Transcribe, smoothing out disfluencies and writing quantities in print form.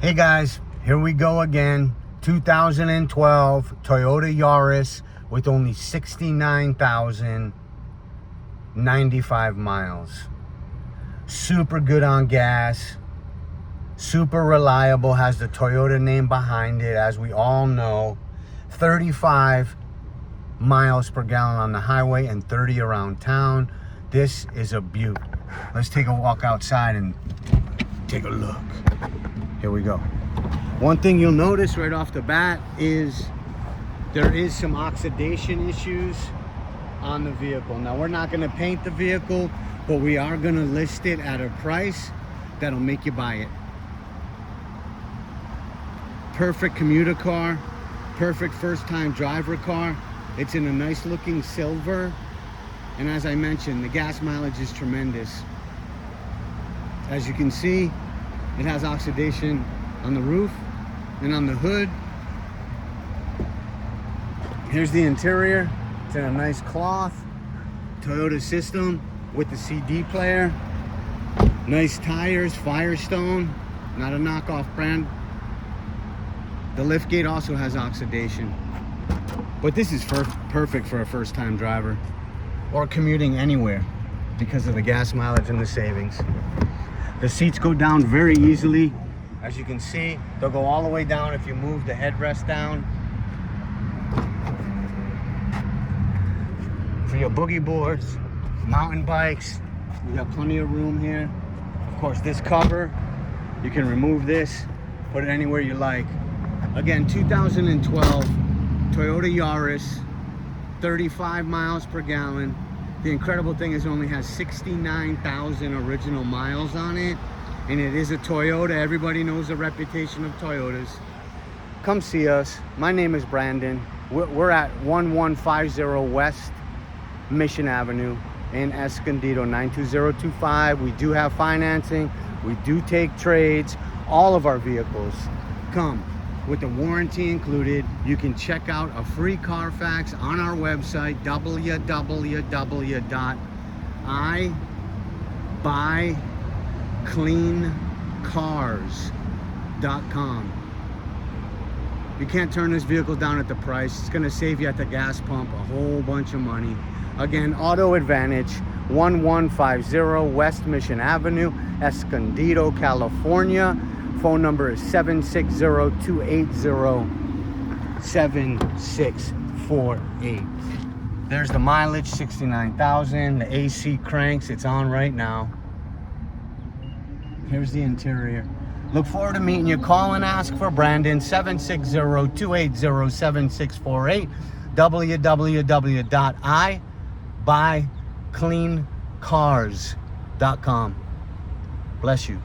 Hey guys, here we go again. 2012 Toyota Yaris with only 69,095 miles. Super good on gas, super reliable, has the Toyota name behind it, as we all know. 35 miles per gallon on the highway and 30 around town. This is a beaut. Let's take a walk outside and take a look. Here we go. One thing you'll notice right off the bat is there is some oxidation issues on the vehicle. Now, we're not going to paint the vehicle, but we are going to list it at a price that'll make you buy it. Perfect commuter car, perfect first-time driver car. It's in a nice looking silver, and as I mentioned, the gas mileage is tremendous. As you can see, it has oxidation on the roof and on the hood. Here's the interior. It's in a nice cloth Toyota system with the CD player. Nice tires, Firestone, not a knockoff brand. The liftgate also has oxidation, but this is perfect for a first-time driver or commuting anywhere because of the gas mileage and the savings. The seats go down very easily. As you can see, they'll go all the way down if you move the headrest down. For your boogie boards, mountain bikes, we got plenty of room here. Of course, this cover, you can remove this, put it anywhere you like. Again, 2012 Toyota Yaris, 35 miles per gallon. The incredible thing is it only has 69,000 original miles on it, and it is a Toyota. Everybody knows the reputation of Toyotas. Come see us. My name is Brandon. We're at 1150 West Mission Avenue in Escondido, 92025. We do have financing. We do take trades. All of our vehicles come with the warranty included. You can check out a free Carfax on our website, www.ibuycleancars.com. You can't turn this vehicle down at the price. It's going to save you at the gas pump a whole bunch of money. Again, Auto Advantage, 1150 West Mission Avenue, Escondido, California. Phone number is 760-280-7648. There's the mileage, 69,000. The AC cranks, it's on right now. Here's the interior. Look forward to meeting you. Call and ask for Brandon, 760-280-7648. www.ibuycleancars.com. Bless you.